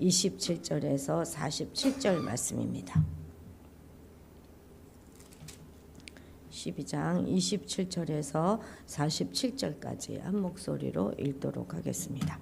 27절에서 47절 말씀입니다. 12장 27절에서 47절까지 한 목소리로 읽도록 하겠습니다.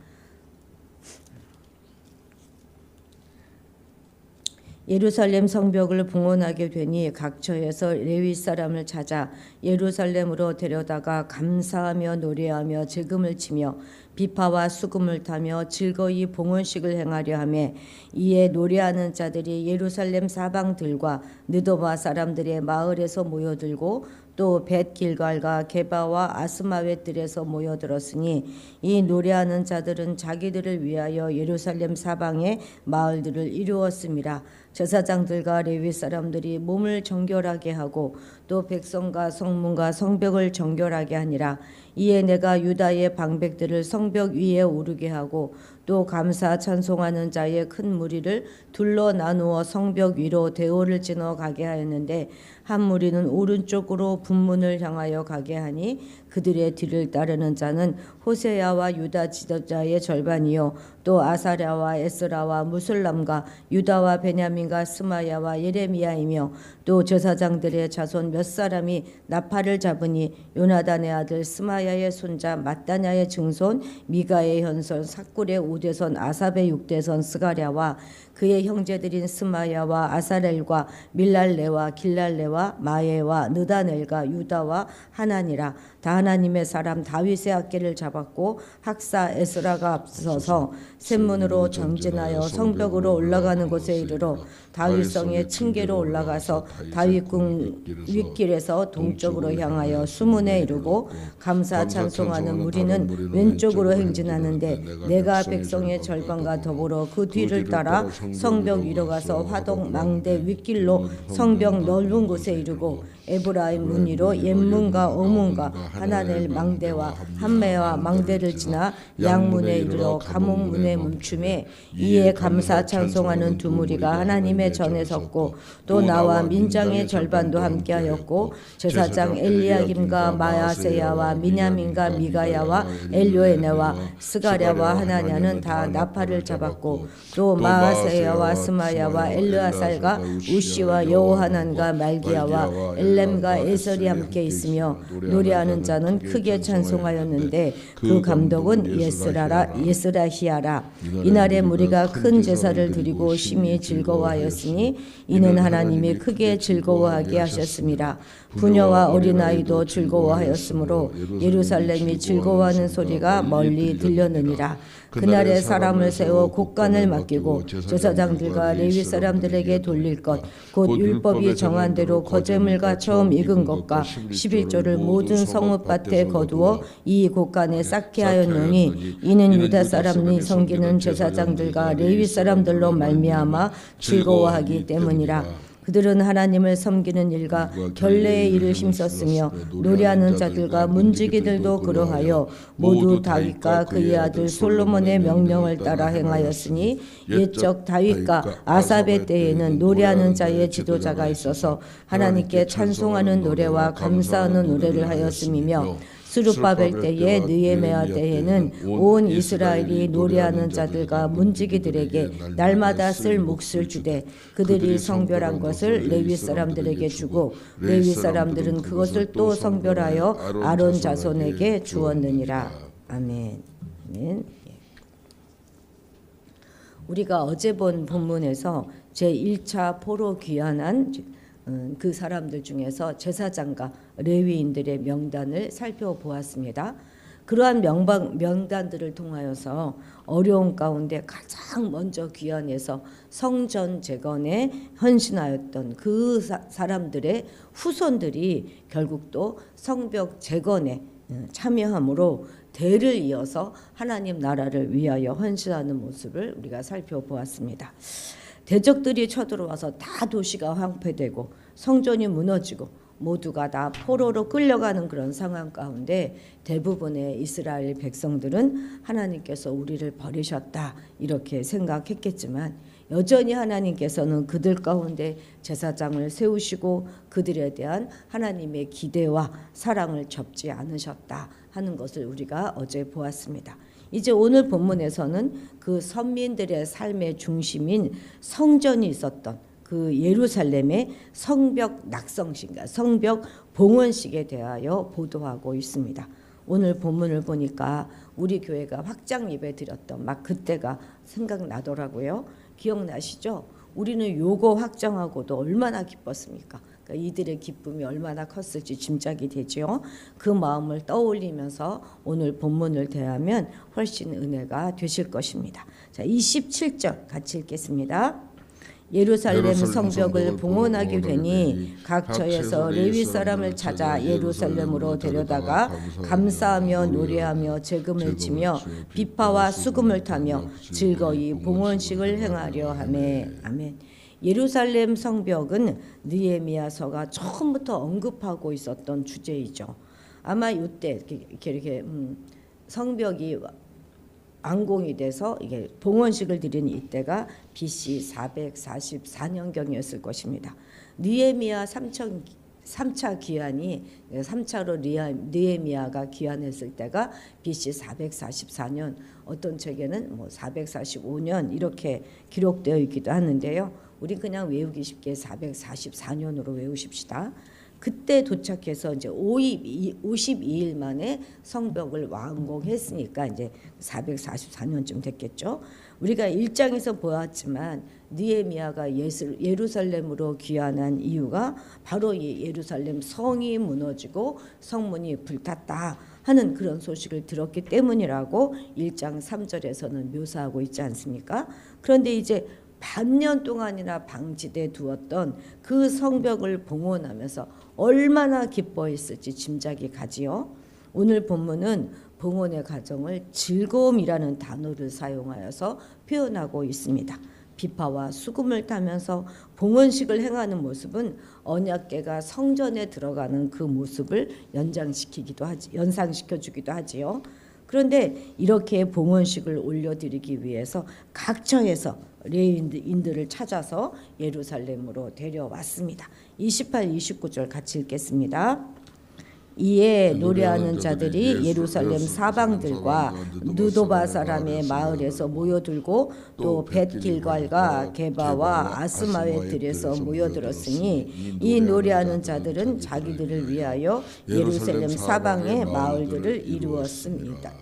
예루살렘 성벽을 봉헌하게 되니 각처에서 레위 사람을 찾아 예루살렘으로 데려다가 감사하며 노래하며 제금을 치며 비파와 수금을 타며 즐거이 봉헌식을 행하려 하며 이에 노래하는 자들이 예루살렘 사방들과 느도바 사람들의 마을에서 모여들고 또 벳길갈과 게바와 아스마웻 들에서 모여들었으니 이 노래하는 자들은 자기들을 위하여 예루살렘 사방의 마을들을 이루었음이라. 제사장들과 레위 사람들이 몸을 정결하게 하고 또 백성과 성문과 성벽을 정결하게 하니라. 이에 내가 유다의 방백들을 성벽 위에 오르게 하고 또 감사 찬송하는 자의 큰 무리를 둘러 나누어 성벽 위로 대오를 지나 가게 하였는데 한 무리는 오른쪽으로 분문을 향하여 가게 하니 그들의 뒤를 따르는 자는 호세야와 유다 지도자의 절반이요 또 아사랴와 에스라와 무술람과 유다와 베냐민과 스마야와 예레미야이며 또 제사장들의 자손 몇 사람이 나팔을 잡으니 요나단의 아들 스마야의 손자 mat다냐의 증손 미가의 현손 삭굴의 우대손 아삽의 육대손 스가랴와 그의 형제들인 스마야와 아사렐과 밀랄레와 길랄레와 마예와 느다넬과 유다와 하나니라. 다 하나님의 사람 다윗의 악기를 잡았고 학사 에스라가 앞서서 샘문으로 전진하여 성벽으로 올라가는 곳에 이르러 다윗성의 층계로 올라가서 다윗궁 윗길에서 동쪽으로 향하여 수문에 이르고 감사 찬송하는 무리는 왼쪽으로 행진하는데 내가 백성의 절반과 더불어 그 뒤를 따라 성벽 위로 가서 화동 망대 윗길로 성벽 넓은 곳에 이르고 에브라임 문 위로 옛문과 어문과 하나넬 망대와 한매와 망대를 지나 양문에 이르러 감옥문에 멈춤에 이에 감사 찬송하는 두 무리가 하나님의 전에 섰고 또 나와 민장의 절반도 함께하였고 제사장 엘리야김과 마야세야와 미냐민과 미가야와 엘요에네와 스가랴와 하나냐는 다 나팔을 잡았고 또 마아세야와 스마야와 엘르아살과 우시와 여호하난과 말기야와 엘렘과 에설이 함께 있으며 노래하는 자는 크게 찬송하였는데 그 감독은 예스라히야라. 이날에 무리가 큰 제사를 드리고 심히 즐거워하였으니 이는 하나님이 크게 즐거워하게 하셨습니다. 부녀와 어린아이도 즐거워하였으므로 예루살렘이 즐거워하는 소리가 멀리 들렸느니라. 그날에 사람을 세워 곡간을 맡기고 제사장들과 레위 사람들에게 돌릴 것 곧 율법이 정한 대로 거제물과 처음 익은 것과 11조를 모든 성읍밭에 거두어 이 곡간에 쌓게 하였노니 이는 유다 사람이 섬기는 제사장들과 레위 사람들로 말미암아 즐거워하기 때문이라. 그들은 하나님을 섬기는 일과 결례의 일을 힘썼으며 노래하는 자들과 문지기들도 그러하여 모두 다윗과 그의 아들 솔로몬의 명령을 따라 행하였으니 옛적 다윗과 아삽의 때에는 노래하는 자의 지도자가 있어서 하나님께 찬송하는 노래와 감사하는 노래를 하였음이며 스룹바벨 때에 느헤미야 때에는 온 이스라엘이 노래하는 자들과 문지기들에게 날마다 쓸 몫을 주되 그들이 성별한 것을 레위 사람들에게 주고 레위 사람들은 그것을 또 성별하여 아론 자손에게 주었느니라. 아멘. 아멘. 우리가 어제 본 본문에서 제1차 포로 귀환한 그 사람들 중에서 제사장과 레위인들의 명단을 살펴보았습니다. 그러한 명단들을 통하여서 어려운 가운데 가장 먼저 귀환해서 성전 재건에 헌신하였던 그 사람들의 후손들이 결국 또 성벽 재건에 참여함으로 대를 이어서 하나님 나라를 위하여 헌신하는 모습을 우리가 살펴보았습니다. 대적들이 쳐들어와서 다 도시가 황폐되고 성전이 무너지고 모두가 다 포로로 끌려가는 그런 상황 가운데 대부분의 이스라엘 백성들은 하나님께서 우리를 버리셨다 이렇게 생각했겠지만 여전히 하나님께서는 그들 가운데 제사장을 세우시고 그들에 대한 하나님의 기대와 사랑을 접지 않으셨다 하는 것을 우리가 어제 보았습니다. 이제 오늘 본문에서는 그 선민들의 삶의 중심인 성전이 있었던 그 예루살렘의 성벽 낙성식과 성벽 봉헌식에 대하여 보도하고 있습니다. 오늘 본문을 보니까 우리 교회가 확장 예배 드렸던 막 그때가 생각나더라고요. 기억나시죠? 우리는 요거 확장하고도 얼마나 기뻤습니까? 그러니까 이들의 기쁨이 얼마나 컸을지 짐작이 되죠. 그 마음을 떠올리면서 오늘 본문을 대하면 훨씬 은혜가 되실 것입니다. 자, 27절 같이 읽겠습니다. 예루살렘 성벽을 봉헌하게 되니 각처에서 레위 사람을 찾아 예루살렘으로 데려다가 감사하며 노래하며 재금을 치며 비파와 수금을 타며 즐거이 봉헌식을 행하려 하매. 아멘. 예루살렘 성벽은 느헤미야서가 처음부터 언급하고 있었던 주제이죠. 아마 이때 이렇게 성벽이 완공이 돼서 이게 봉헌식을 드리는 이때가 BC 444년경이었을 것입니다. 느헤미야 3차 기한이 3차로 느헤미야가 기한했을 때가 BC 444년, 어떤 책에는 뭐 445년 이렇게 기록되어 있기도 하는데요. 우리 그냥 외우기 쉽게 444년으로 외우십시다. 그때 도착해서 이제 52일 만에 성벽을 완공했으니까 이제 444년쯤 됐겠죠. 우리가 1장에서 보았지만 느헤미야가 예루살렘으로 귀환한 이유가 바로 이 예루살렘 성이 무너지고 성문이 불탔다 하는 그런 소식을 들었기 때문이라고 1장 3절에서는 묘사하고 있지 않습니까? 그런데 이제 반년 동안이나 방치돼 두었던 그 성벽을 봉헌하면서 얼마나 기뻐했을지 짐작이 가지요. 오늘 본문은 봉헌의 과정을 즐거움이라는 단어를 사용하여서 표현하고 있습니다. 비파와 수금을 타면서 봉헌식을 행하는 모습은 언약궤가 성전에 들어가는 그 모습을 연상시켜주기도 하지요. 그런데 이렇게 봉헌식을 올려드리기 위해서 각처에서 레위인들을 찾아서 예루살렘으로 데려왔습니다. 28, 29절 같이 읽겠습니다. 이에 노래하는 자들이 예루살렘 사방들과 누도바 사람의 마을에서 모여들고 또 벳길갈과 게바와 아스마의 들에서 모여들었으니 이 노래하는 자들은 자기들을 위하여 예루살렘 사방의 마을들을 이루었습니다.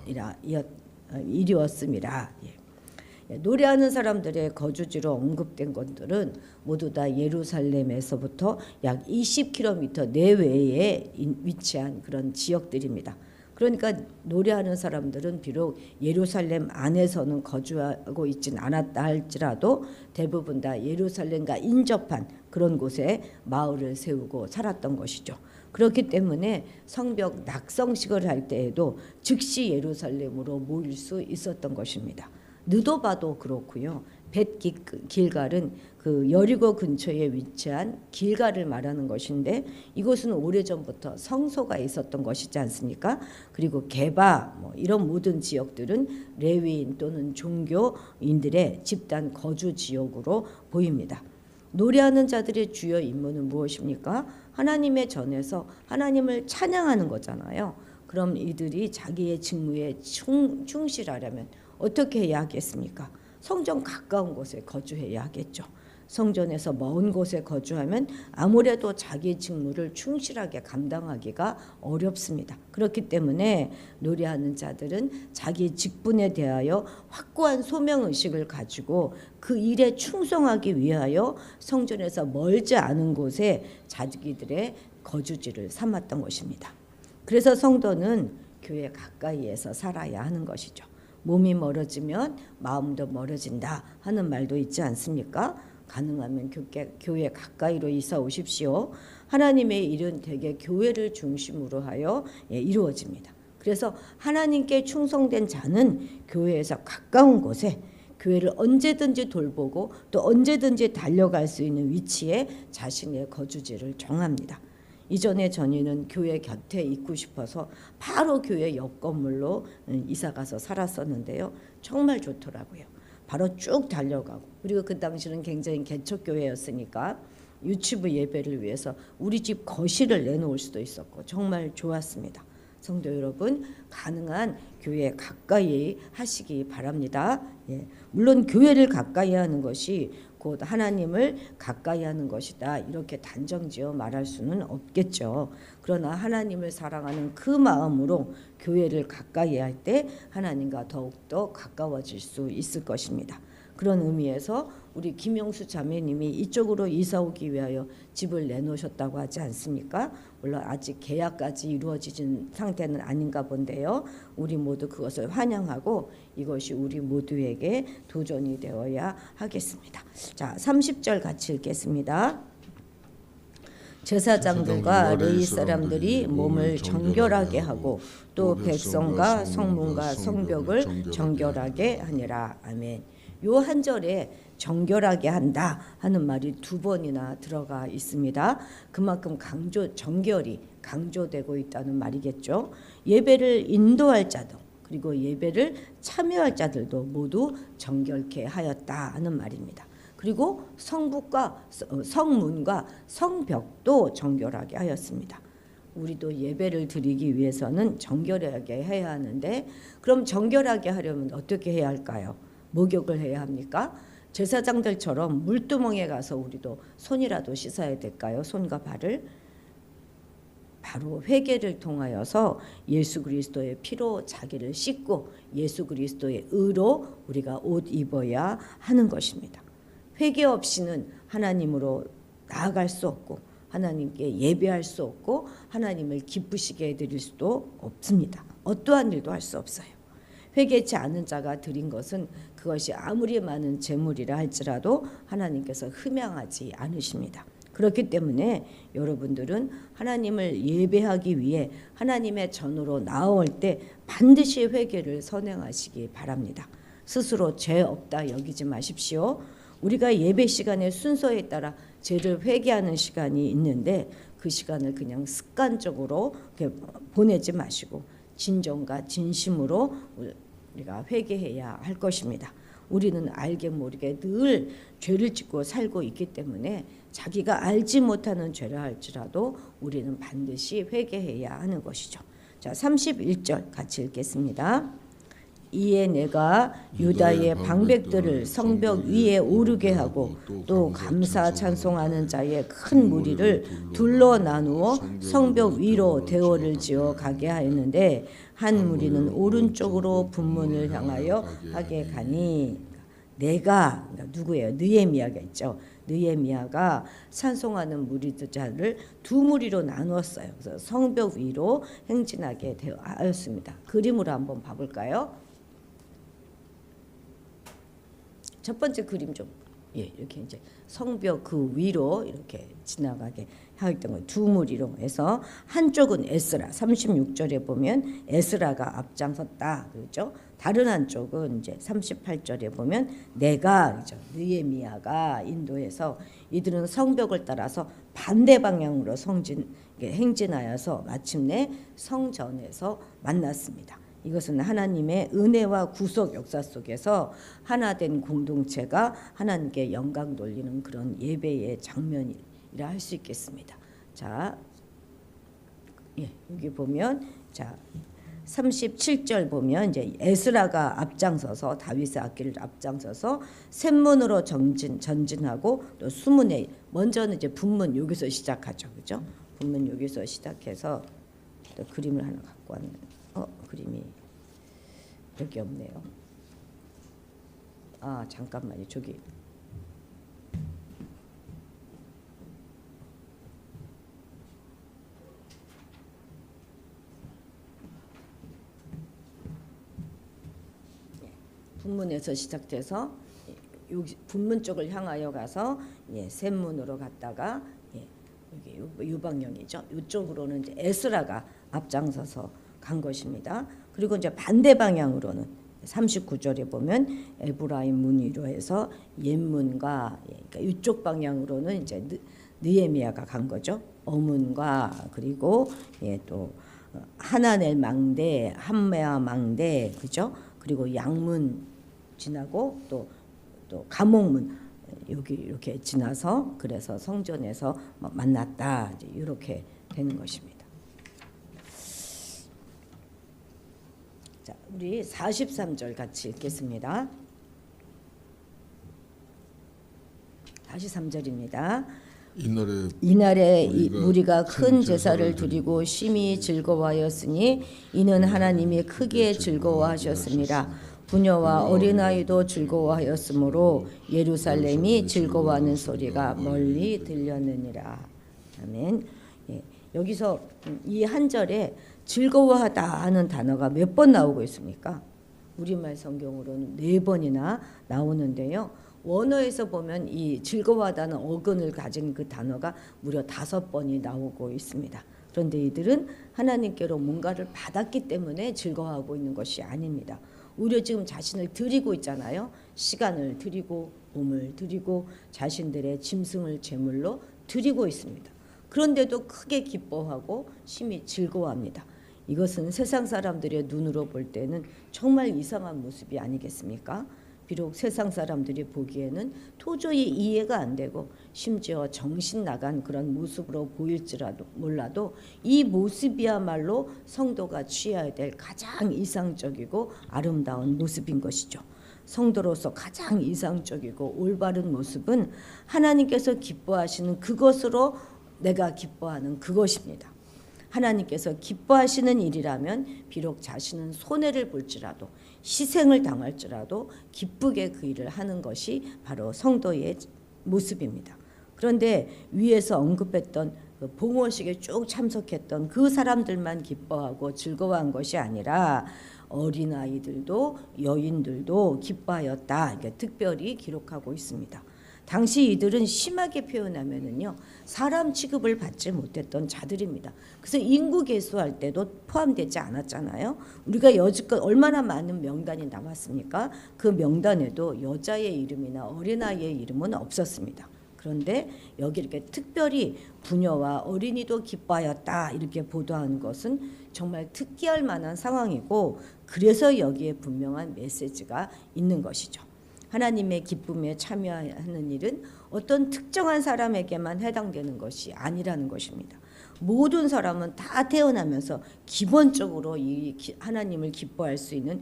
노래하는 사람들의 거주지로 언급된 것들은 모두 다 예루살렘에서부터 약 20km 내외에 위치한 그런 지역들입니다. 그러니까 노래하는 사람들은 비록 예루살렘 안에서는 거주하고 있진 않았다 할지라도 대부분 다 예루살렘과 인접한 그런 곳에 마을을 세우고 살았던 것이죠. 그렇기 때문에 성벽 낙성식을 할 때에도 즉시 예루살렘으로 모일 수 있었던 것입니다. 느도바도 그렇고요. 벳길갈은 그 여리고 근처에 위치한 길갈을 말하는 것인데 이곳은 오래전부터 성소가 있었던 것이지 않습니까? 그리고 게바 이런 모든 지역들은 레위인 또는 종교인들의 집단 거주 지역으로 보입니다. 노래하는 자들의 주요 임무는 무엇입니까? 하나님의 전에서 하나님을 찬양하는 거잖아요. 그럼 이들이 자기의 직무에 충실하려면 어떻게 해야 하겠습니까? 성전 가까운 곳에 거주해야 하겠죠. 성전에서 먼 곳에 거주하면 아무래도 자기 직무를 충실하게 감당하기가 어렵습니다. 그렇기 때문에 노래하는 자들은 자기 직분에 대하여 확고한 소명의식을 가지고 그 일에 충성하기 위하여 성전에서 멀지 않은 곳에 자기들의 거주지를 삼았던 것입니다. 그래서 성도는 교회 가까이에서 살아야 하는 것이죠. 몸이 멀어지면 마음도 멀어진다 하는 말도 있지 않습니까? 가능하면 교회 가까이로 이사 오십시오. 하나님의 일은 대개 교회를 중심으로 하여 이루어집니다. 그래서 하나님께 충성된 자는 교회에서 가까운 곳에 교회를 언제든지 돌보고 또 언제든지 달려갈 수 있는 위치에 자신의 거주지를 정합니다. 이전에 전에는 교회 곁에 있고 싶어서 바로 교회 옆 건물로 이사가서 살았었는데요. 정말 좋더라고요. 바로 쭉 달려가고, 그리고 그 당시는 굉장히 개척교회였으니까 유치부 예배를 위해서 우리 집 거실을 내놓을 수도 있었고 정말 좋았습니다. 성도 여러분, 가능한 교회 가까이 하시기 바랍니다. 예, 물론 교회를 가까이 하는 것이 곧 하나님을 가까이 하는 것이다, 이렇게 단정지어 말할 수는 없겠죠. 그러나 하나님을 사랑하는 그 마음으로 교회를 가까이 할 때 하나님과 더욱더 가까워질 수 있을 것입니다. 그런 의미에서 우리 김영수 자매님이 이쪽으로 이사 오기 위하여 집을 내놓으셨다고 하지 않습니까? 물론 아직 계약까지 이루어지진 상태는 아닌가 본데요. 우리 모두 그것을 환영하고 이것이 우리 모두에게 도전이 되어야 하겠습니다. 자, 30절 같이 읽겠습니다. 제사장들과 레위 사람들이 몸을 정결하게 하고 또 백성과 성문과 성벽을 정결하게 하니라. 아멘. 요 한 절에 정결하게 한다 하는 말이 두 번이나 들어가 있습니다. 그만큼 정결이 강조되고 있다는 말이겠죠. 예배를 인도할 자도 그리고 예배를 참여할 자들도 모두 정결케 하였다 하는 말입니다. 그리고 성문과 성벽도 정결하게 하였습니다. 우리도 예배를 드리기 위해서는 정결하게 해야 하는데, 그럼 정결하게 하려면 어떻게 해야 할까요? 목욕을 해야 합니까? 제사장들처럼 물두멍에 가서 우리도 손이라도 씻어야 될까요? 손과 발을? 바로 회개를 통하여서 예수 그리스도의 피로 자기를 씻고 예수 그리스도의 의로 우리가 옷 입어야 하는 것입니다. 회개 없이는 하나님으로 나아갈 수 없고 하나님께 예배할 수 없고 하나님을 기쁘시게 해드릴 수도 없습니다. 어떠한 일도 할 수 없어요. 회개치 않은 자가 드린 것은 그것이 아무리 많은 재물이라 할지라도 하나님께서 흠양하지 않으십니다. 그렇기 때문에 여러분들은 하나님을 예배하기 위해 하나님의 전으로 나올 때 반드시 회개를 선행하시기 바랍니다. 스스로 죄 없다 여기지 마십시오. 우리가 예배 시간의 순서에 따라 죄를 회개하는 시간이 있는데 그 시간을 그냥 습관적으로 보내지 마시고 진정과 진심으로 우리가 회개해야 할 것입니다. 우리는 알게 모르게 늘 죄를 짓고 살고 있기 때문에 자기가 알지 못하는 죄를 할지라도 우리는 반드시 회개해야 하는 것이죠. 자, 31절 같이 읽겠습니다. 이에 내가 유다의 방백들을 성벽 위에 오르게 하고 또 감사 찬송하는 자의 큰 무리를 둘러 나누어 성벽 위로 대오를 지어 가게 하였는데 한 무리는 오른쪽으로 분문을 향하여 하게 가니, 내가 누구예요? 느헤미야가 있죠. 느헤미야가 찬송하는 무리들을 두 무리로 나누었어요. 그래서 성벽 위로 행진하게 하였습니다. 그림으로 한번 봐볼까요? 첫 번째 그림 좀, 이렇게 이제 성벽 그 위로 이렇게 지나가게 하였던 거, 두 무리로 해서 한쪽은 에스라, 36절에 보면 에스라가 앞장섰다 그렇죠. 다른 한쪽은 이제 38절에 보면 내가 그렇죠. 느헤미야가 인도해서 이들은 성벽을 따라서 반대 방향으로 행진하여서 마침내 성전에서 만났습니다. 이것은 하나님의 은혜와 구속 역사 속에서 하나된 공동체가 하나님께 영광 돌리는 그런 예배의 장면이라 할 수 있겠습니다. 자, 여기 보면 자 37절 보면 이제 에스라가 앞장서서 다윗의 악기를 앞장서서 샘문으로 전진하고 또 수문에 먼저는 이제 분문 여기서 시작하죠, 그죠? 분문 여기서 시작해서 또 그림을 하나 갖고 왔는데. 그림이 여기 없네요. 잠깐만요. 저기 분문에서 시작돼서 여기 분문 쪽을 향하여 가서 샘문으로 갔다가 여기 유방령이죠. 이쪽으로는 이제 에스라가 앞장서서 간 것입니다. 그리고 이제 반대 방향으로는 39절에 보면 에브라임 문 위로 해서 옛문과 그러니까 이쪽 방향으로는 이제 느헤미야가 간 거죠. 어문과 그리고 또 하나넬 망대, 함메아 망대, 그죠? 그리고 양문 지나고 또 감옥문 여기 이렇게 지나서 그래서 성전에서 만났다, 이제 이렇게 되는 것입니다. 우리 43절 같이 읽겠습니다. 43절입니다. 이날에 우리가 큰 제사를 드리고 심히 즐거워하였으니 이는 하나님이 크게 즐거워하셨습니다. 부녀와 어린아이도 즐거워하였으므로 예루살렘이 즐거워하는 소리가 멀리 들렸느니라. 아멘. 예, 여기서 이 한 절에 즐거워하다 하는 단어가 몇 번 나오고 있습니까? 우리말 성경으로는 4번이나 나오는데요. 원어에서 보면 이 즐거워하다는 어근을 가진 그 단어가 무려 5번이 나오고 있습니다. 그런데 이들은 하나님께로 뭔가를 받았기 때문에 즐거워하고 있는 것이 아닙니다. 오히려 지금 자신을 드리고 있잖아요. 시간을 드리고 몸을 드리고 자신들의 짐승을 제물로 드리고 있습니다. 그런데도 크게 기뻐하고 심히 즐거워합니다. 이것은 세상 사람들의 눈으로 볼 때는 정말 이상한 모습이 아니겠습니까? 비록 세상 사람들이 보기에는 도저히 이해가 안 되고 심지어 정신 나간 그런 모습으로 보일지라도 몰라도 이 모습이야말로 성도가 취해야 될 가장 이상적이고 아름다운 모습인 것이죠. 성도로서 가장 이상적이고 올바른 모습은 하나님께서 기뻐하시는 그것으로 내가 기뻐하는 그것입니다. 하나님께서 기뻐하시는 일이라면 비록 자신은 손해를 볼지라도 희생을 당할지라도 기쁘게 그 일을 하는 것이 바로 성도의 모습입니다. 그런데 위에서 언급했던 그 봉헌식에 쭉 참석했던 그 사람들만 기뻐하고 즐거워한 것이 아니라 어린아이들도 여인들도 기뻐하였다. 이렇게 특별히 기록하고 있습니다. 당시 이들은 심하게 표현하면은요, 사람 취급을 받지 못했던 자들입니다. 그래서 인구 계수할 때도 포함되지 않았잖아요. 우리가 여지껏 얼마나 많은 명단이 나왔습니까? 그 명단에도 여자의 이름이나 어린아이의 이름은 없었습니다. 그런데 여기 이렇게 특별히 부녀와 어린이도 기뻐하였다 이렇게 보도하는 것은 정말 특기할 만한 상황이고, 그래서 여기에 분명한 메시지가 있는 것이죠. 하나님의 기쁨에 참여하는 일은 어떤 특정한 사람에게만 해당되는 것이 아니라는 것입니다. 모든 사람은 다 태어나면서 기본적으로 이 하나님을 기뻐할 수 있는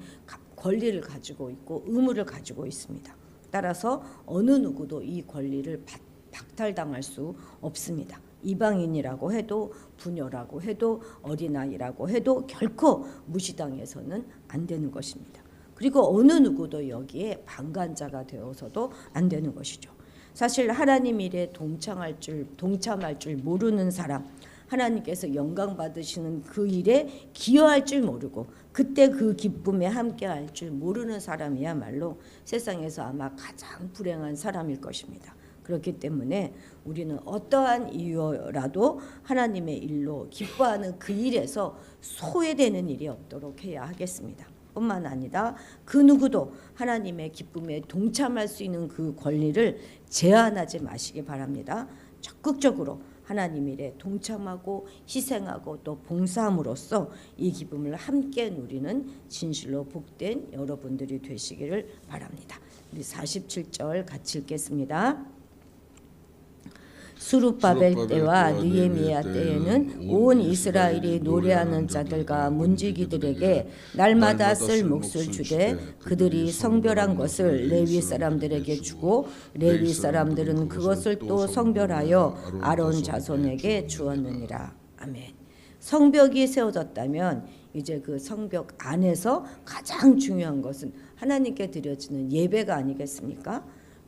권리를 가지고 있고 의무를 가지고 있습니다. 따라서 어느 누구도 이 권리를 박탈당할 수 없습니다. 이방인이라고 해도 부녀라고 해도 어린아이라고 해도 결코 무시당해서는 안 되는 것입니다. 그리고 어느 누구도 여기에 방관자가 되어서도 안 되는 것이죠. 사실 하나님 일에 동참할 줄 모르는 사람, 하나님께서 영광 받으시는 그 일에 기여할 줄 모르고 그때 그 기쁨에 함께할 줄 모르는 사람이야말로 세상에서 아마 가장 불행한 사람일 것입니다. 그렇기 때문에 우리는 어떠한 이유라도 하나님의 일로 기뻐하는 그 일에서 소외되는 일이 없도록 해야 하겠습니다. 뿐만 아니라 그 누구도 하나님의 기쁨에 동참할 수 있는 그 권리를 제한하지 마시기 바랍니다. 적극적으로 하나님 일에 동참하고 희생하고 또 봉사함으로써 이 기쁨을 함께 누리는 진실로 복된 여러분들이 되시기를 바랍니다. 우리 47절 같이 읽겠습니다. 수룹바벨 때와 느헤미야 때에는 온 이스라엘이 노래하는 자들과 문지기들에게 날마다 쓸 몫을 주되 그들이 성별한 것을 레위 사람들에게 주고 레위 사람들은 그것을 또 성별하여 아론 자손에게 주었느니라. 아멘. 성벽이 세워졌다면 이제 그 성벽 안에서 가장 중요한 것은 하나님께 드려지는 예배가 아니겠습니까?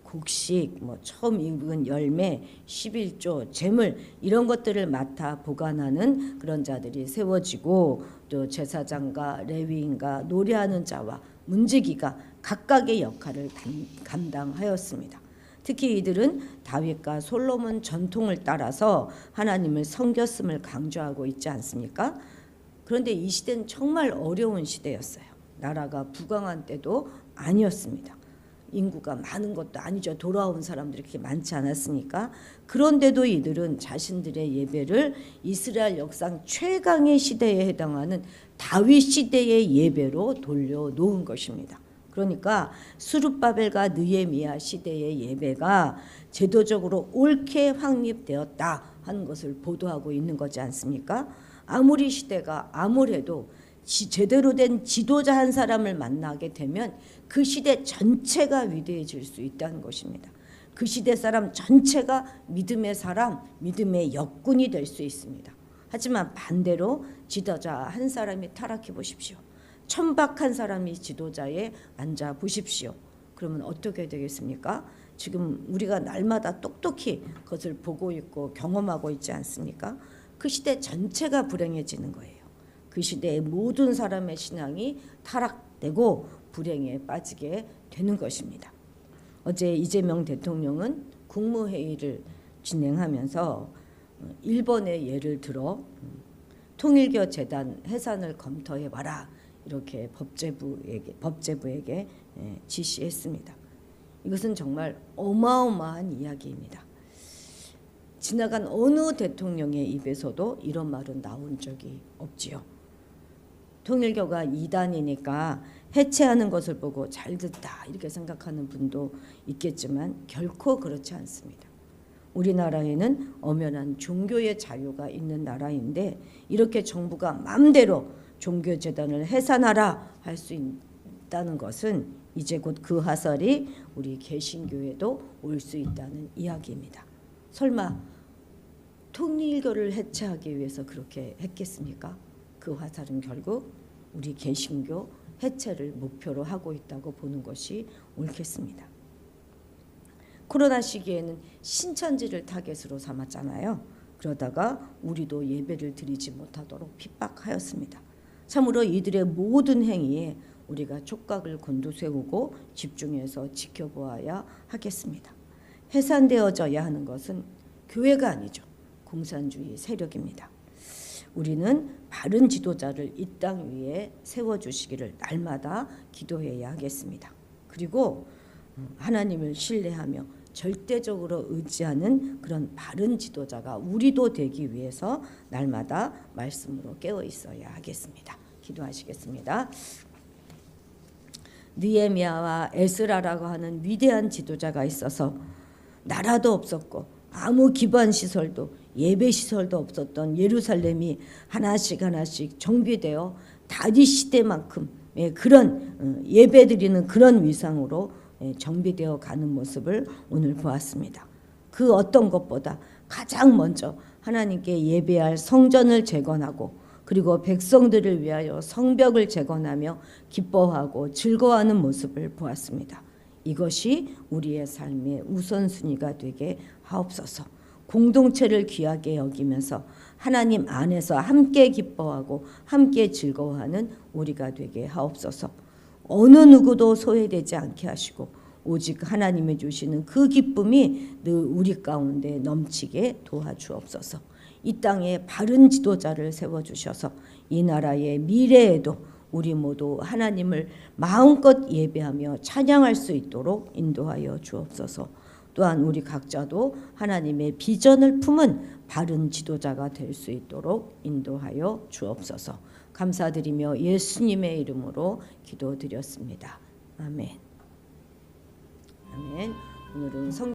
곡식, 처음 익은 열매, 11조, 제물 이런 것들을 맡아 보관하는 그런 자들이 세워지고 또 제사장과 레위인과 노래하는 자와 문지기가 각각의 역할을 감당하였습니다. 특히 이들은 다윗과 솔로몬 전통을 따라서 하나님을 섬겼음을 강조하고 있지 않습니까? 그런데 이 시대는 정말 어려운 시대였어요. 나라가 부강한 때도 아니었습니다. 인구가 많은 것도 아니죠. 돌아온 사람들이 그렇게 많지 않았으니까. 그런데도 이들은 자신들의 예배를 이스라엘 역상 최강의 시대에 해당하는 다윗 시대의 예배로 돌려놓은 것입니다. 그러니까 수룹바벨과 느헤미야 시대의 예배가 제도적으로 옳게 확립되었다 하는 것을 보도하고 있는 거지 않습니까? 아무리 시대가 아무래도 제대로 된 지도자 한 사람을 만나게 되면 그 시대 전체가 위대해질 수 있다는 것입니다. 그 시대 사람 전체가 믿음의 사람, 믿음의 역군이 될 수 있습니다. 하지만 반대로 지도자 한 사람이 타락해 보십시오. 천박한 사람이 지도자에 앉아 보십시오. 그러면 어떻게 되겠습니까? 지금 우리가 날마다 똑똑히 그것을 보고 있고 경험하고 있지 않습니까? 그 시대 전체가 불행해지는 거예요. 그 시대의 모든 사람의 신앙이 타락되고 불행에 빠지게 되는 것입니다. 어제 이재명 대통령은 국무회의를 진행하면서 일본의 예를 들어 통일교 재단 해산을 검토해봐라 이렇게 법제부에게 지시했습니다. 이것은 정말 어마어마한 이야기입니다. 지나간 어느 대통령의 입에서도 이런 말은 나온 적이 없지요. 통일교가 이단이니까 해체하는 것을 보고 잘 됐다 이렇게 생각하는 분도 있겠지만 결코 그렇지 않습니다. 우리나라에는 엄연한 종교의 자유가 있는 나라인데 이렇게 정부가 마음대로 종교재단을 해산하라 할 수 있다는 것은 이제 곧 그 화살이 우리 개신교에도 올 수 있다는 이야기입니다. 설마 통일교를 해체하기 위해서 그렇게 했겠습니까? 그 화살은 결국 우리 개신교 해체를 목표로 하고 있다고 보는 것이 옳겠습니다. 코로나 시기에는 신천지를 타겟으로 삼았잖아요. 그러다가 우리도 예배를 드리지 못하도록 핍박하였습니다. 참으로 이들의 모든 행위에 우리가 촉각을 곤두세우고 집중해서 지켜보아야 하겠습니다. 해산되어져야 하는 것은 교회가 아니죠. 공산주의 세력입니다. 우리는 바른 지도자를 이 땅 위에 세워주시기를 날마다 기도해야 하겠습니다. 그리고 하나님을 신뢰하며 절대적으로 의지하는 그런 바른 지도자가 우리도 되기 위해서 날마다 말씀으로 깨어 있어야 하겠습니다. 기도하시겠습니다. 느헤미야와 에스라라고 하는 위대한 지도자가 있어서 나라도 없었고 아무 기반 시설도 예배 시설도 없었던 예루살렘이 하나씩 정비되어 다윗 시대만큼의 그런 예배드리는 그런 위상으로 정비되어 가는 모습을 오늘 보았습니다. 그 어떤 것보다 가장 먼저 하나님께 예배할 성전을 재건하고 그리고 백성들을 위하여 성벽을 재건하며 기뻐하고 즐거워하는 모습을 보았습니다. 이것이 우리의 삶의 우선순위가 되게 하옵소서. 공동체를 귀하게 여기면서 하나님 안에서 함께 기뻐하고 함께 즐거워하는 우리가 되게 하옵소서. 어느 누구도 소외되지 않게 하시고 오직 하나님이 주시는 그 기쁨이 늘 우리 가운데 넘치게 도와주옵소서. 이 땅에 바른 지도자를 세워주셔서 이 나라의 미래에도 우리 모두 하나님을 마음껏 예배하며 찬양할 수 있도록 인도하여 주옵소서. 또한 우리 각자도 하나님의 비전을 품은 바른 지도자가 될 수 있도록 인도하여 주옵소서. 감사드리며 예수님의 이름으로 기도드렸습니다. 아멘. 아멘. 오늘은